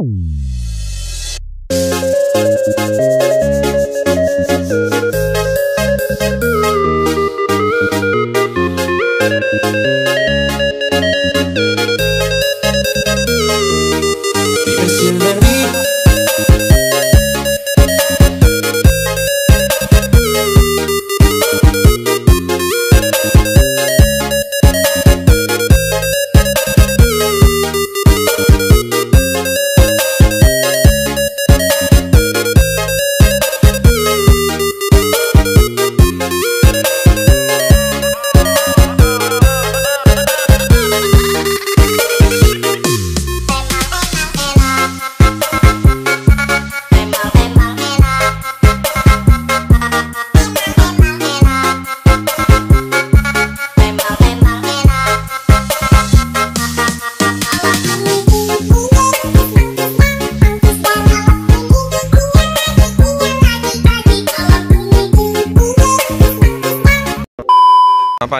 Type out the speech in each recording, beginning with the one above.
Selamat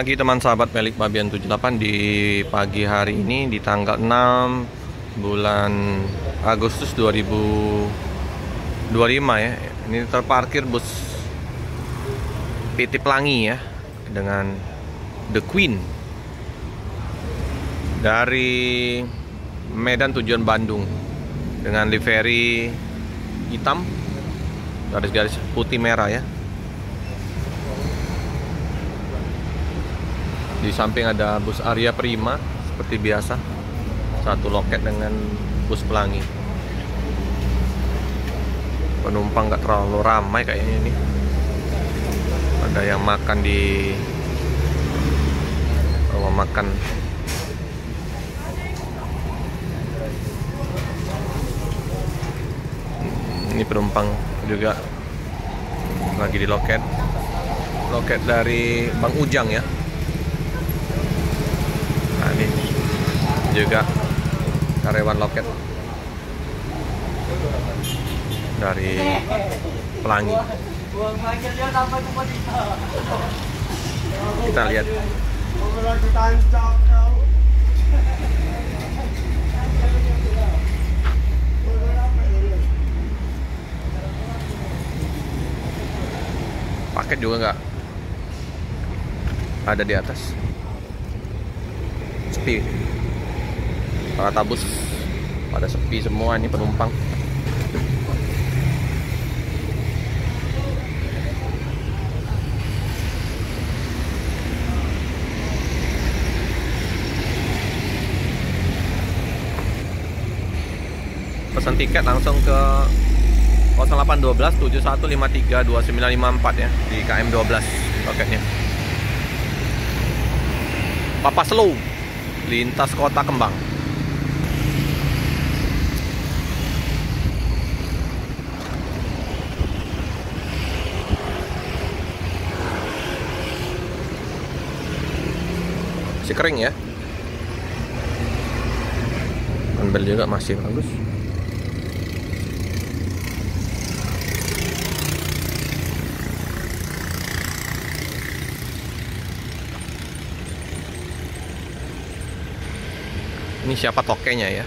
pagi teman sahabat Melik Babian 78. Di pagi hari ini di tanggal 6 bulan Agustus 2025 ya. Ini terparkir bus PT Pelangi ya, dengan The Queen dari Medan tujuan Bandung dengan livery hitam garis-garis putih merah ya. Di samping ada bus Arya Prima seperti biasa, satu loket dengan bus Pelangi. Penumpang nggak terlalu ramai kayaknya ini. Ada yang makan di rumah makan. Ini penumpang juga lagi di loket dari Bang Ujang ya. Nah, ini juga karyawan loket dari Pelangi. Kita lihat. Paket juga nggak ada di atas. Sepi. Para tabus pada sepi semua ini penumpang. Pesan tiket langsung ke 0812 7153 2954 ya, di KM 12 loketnya. Papa Slow lintas Kota Kembang. Masih kering ya. Bel juga masih bagus. Ini siapa tokenya ya?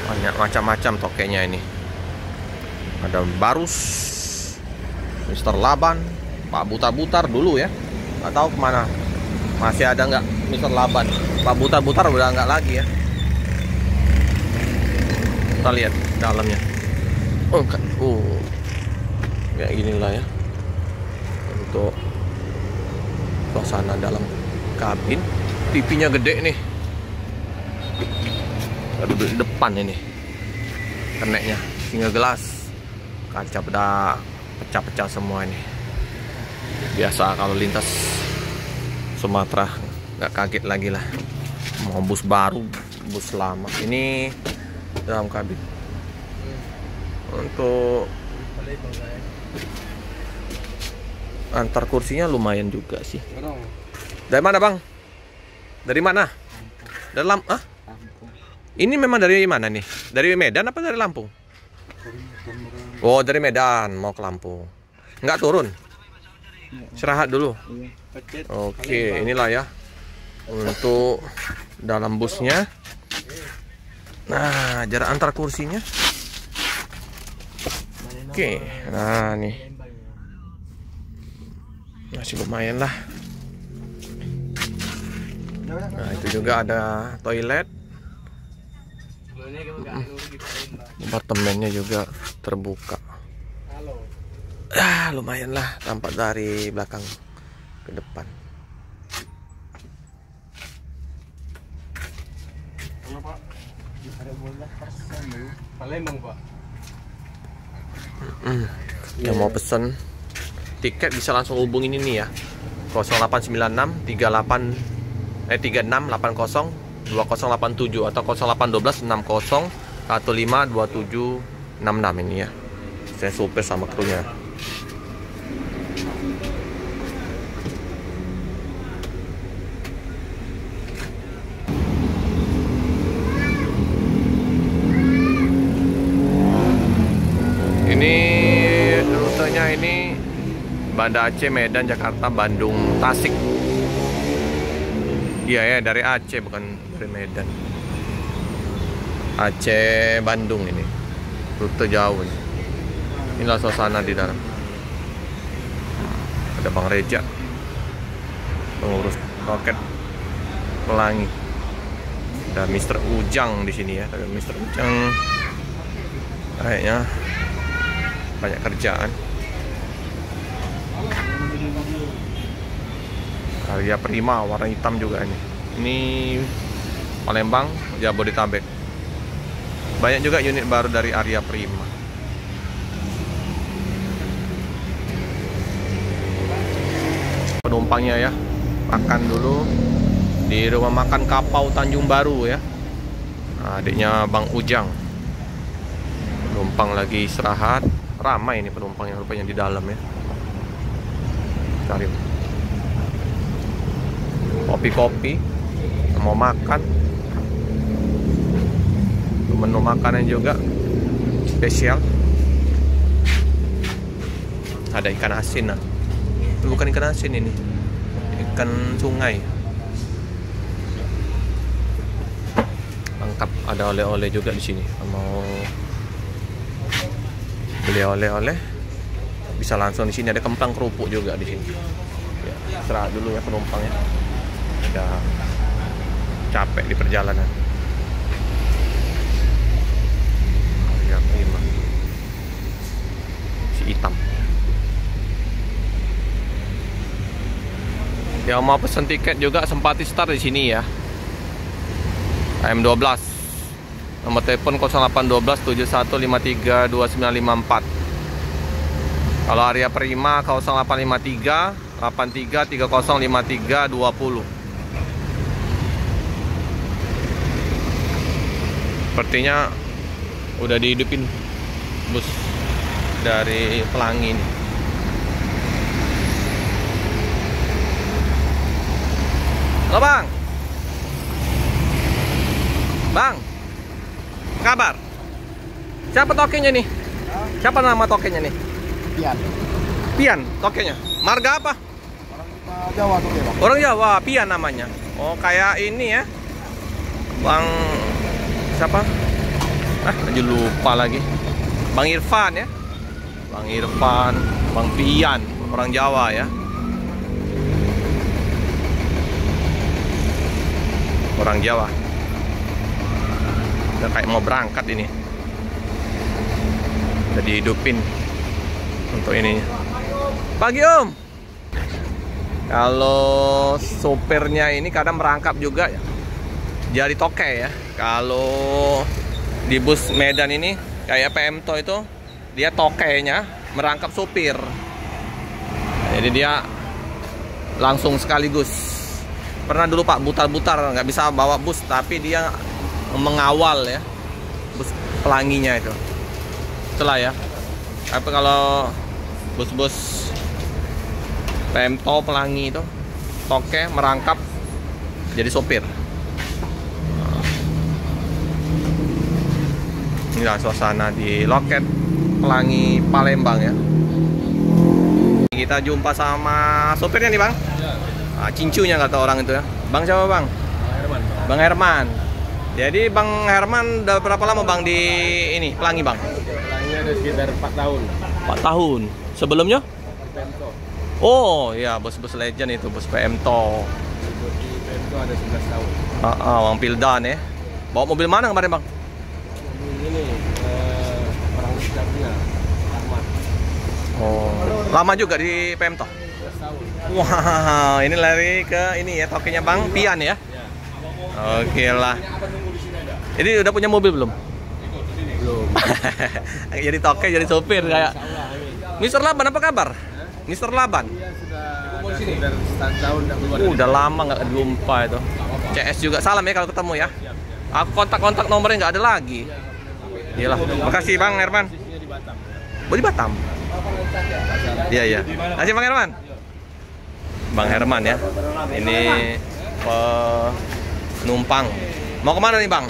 Banyak macam-macam tokenya ini. Ada Barus, Mr. Laban, Pak Butar-Butar dulu ya. Nggak tahu kemana. Masih ada nggak Mr. Laban? Pak Butar-Butar udah nggak lagi ya. Kita lihat dalamnya. Oh kan, kayak inilah ya. Untuk suasana dalam kabin. TV-nya gede nih. Ada di depan ini. Keneknya single glass. Kaca pada pecah-pecah semua ini. Biasa kalau lintas Sumatera, nggak kaget lagi lah. Mau bus baru, bus lama. Ini dalam kabin. Untuk antar kursinya lumayan juga sih. Dari mana bang? Dari mana? Dari Lampung. Ini memang dari mana nih? Dari Medan apa dari Lampung? Oh, dari Medan mau ke Lampung. Nggak turun? Istirahat dulu. Oke, inilah ya untuk dalam busnya. Nah, jarak antar kursinya. Oke, nah nih masih lumayan lah. Nah, itu juga ada toilet. Apartemennya juga terbuka. Lumayan lah tampak dari belakang ke depan. Palembang, Pak. Yang mau pesen tiket bisa langsung hubungin ini ya, 0896 3680 2087 atau 0812 60 15 2766 ini ya. Saya supir sama krunya. Ini rutenya ini Banda Aceh, Medan, Jakarta, Bandung, Tasik. Iya ya, dari Aceh bukan dari Medan. Aceh, Bandung ini. Rute jauh nih. Inilah suasana di dalam. Ada Bang Reja, pengurus loket Pelangi. Ada Mr. Ujang di sini ya. Ada Mr. Ujang. Kayaknya banyak kerjaan. Arya Prima warna hitam juga ini. Ini Palembang, Jabodetabek. Banyak juga unit baru dari Arya Prima. Penumpangnya ya, makan dulu di rumah makan Kapau Tanjung Baru ya. Nah, adiknya Bang Ujang. Penumpang lagi istirahat. Ramai ini penumpang yang rupanya di dalam ya. Cari kopi-kopi, mau makan. Menu makanan juga spesial. Ada ikan asin nah. Bukan ikan asin ini, ikan sungai. Lengkap, ada oleh-oleh juga di sini. Mau beli oleh-oleh bisa langsung di sini. Ada kemplang kerupuk juga di sini. Ya, istirahat dulu ya penumpangnya. Udah capek di perjalanan. Ya, prima. Si hitam. Yang mau pesen tiket juga sempat start di sini ya. AM12. Nomor telepon 0812 7153 2954. Kalau Arya Prima 0853 83 3053 20. Sepertinya udah dihidupin bus dari Pelangi ini. Halo Bang. Bang, kabar? Siapa tokennya nih? Siapa nama tokennya nih? Pian. Pian tokennya. Marga apa? Orang Jawa tuh, Bang. Orang Jawa, Pian namanya. Oh, kayak ini ya. Bang siapa? Aja lupa lagi. Bang Irfan ya. Bang Irfan, Bang Pian, orang Jawa ya. Orang Jawa. Udah kayak mau berangkat ini. Udah dihidupin untuk ininya. Pagi Om. Kalau sopirnya ini kadang merangkap juga jadi toke ya. Kalau di bus Medan ini kayak PMTO itu dia tokenya merangkap sopir. Jadi dia langsung sekaligus. Pernah dulu Pak butar-butar nggak bisa bawa bus, tapi dia mengawal ya bus Pelanginya itu. Itulah ya. Tapi kalau bus-bus PMTO Pelangi itu toke merangkap jadi sopir. Inilah suasana di loket Pelangi Palembang ya. Kita jumpa sama sopirnya nih Bang. Cincunya kata orang itu ya. Bang siapa Bang? Herman. Bang Herman. Jadi Bang Herman udah berapa lama Bang di ini Pelangi Bang? Pelangi ada sekitar 4 tahun. 4 tahun. Sebelumnya? Pemto. Oh ya, bos-bos legend itu, bos PMto. Di Pemto ada 11 tahun. Bang Pildan ya. Bawa mobil mana kemarin Bang? Ini orang Cina, Ahmad. Oh, lama juga di PMto. 11 tahun. Wah, ini lari ke ini ya, tokonya Bang Pian ya. Oke lah. Ini udah punya mobil belum? Belum. Jadi toke, jadi sopir kayak. Mister Laban apa kabar? Mister Laban. Sudah setahun enggak keluar. Udah lama nggak jumpa itu. CS juga salam ya kalau ketemu ya. Aku kontak nomornya nggak ada lagi. Iyalah. Makasih Bang Herman. Oh, di Batam. Iya iya. Makasih Bang Herman. Bang Herman ya. Ini penumpang. Mau kemana nih Bang?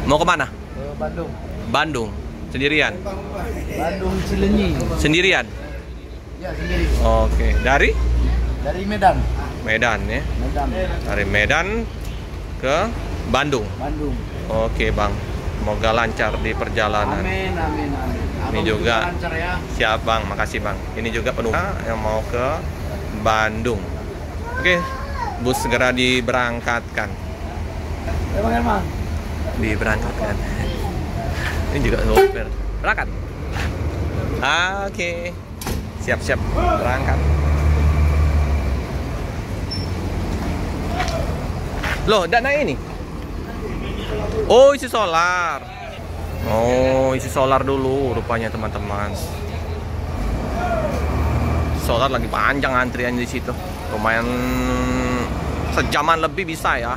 Mau kemana? Ke Bandung. Bandung. Sendirian? Bandung Cilenyi. Sendirian? Ya, sendiri. Oke. Dari Medan. Medan ya. Medan. Dari Medan ke Bandung. Bandung. Oke Bang. Semoga lancar di perjalanan. Amin, amin, amin. Ini juga lancar ya. siap Bang, makasih Bang. Ini juga penumpang yang mau ke Bandung. Oke, bus segera diberangkatkan. Ya, Bang Herman. Diberangkatkan. Ini juga sopir. Berangkat. Oke. Siap-siap berangkat. Loh, dana ini? Oh, isi solar. Oh, isi solar dulu rupanya teman-teman. Solar lagi panjang antrian di situ. Lumayan sejaman lebih bisa ya.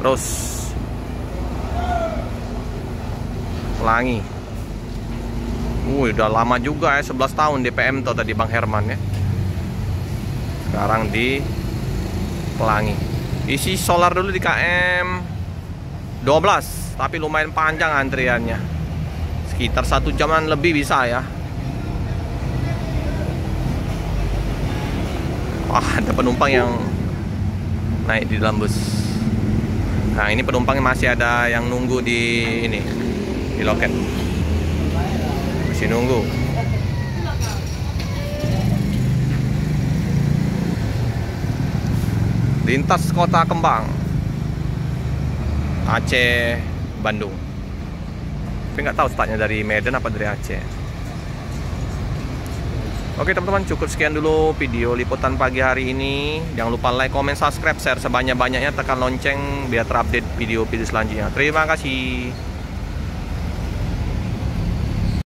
Terus Pelangi. Udah lama juga ya, 11 tahun di PMto tadi Bang Herman ya. Sekarang di Pelangi. Isi solar dulu di KM 12, tapi lumayan panjang antriannya. Sekitar 1 jaman lebih bisa ya. Wah, ada penumpang yang naik di dalam bus. Nah, ini penumpangnya masih ada yang nunggu di ini, di loket. Masih nunggu. Lintas Kota Kembang, Aceh, Bandung. Tapi nggak tahu startnya dari Medan apa dari Aceh. Oke teman-teman, cukup sekian dulu video liputan pagi hari ini. Jangan lupa like, comment, subscribe, share sebanyak-banyaknya, tekan lonceng biar terupdate video-video selanjutnya. Terima kasih.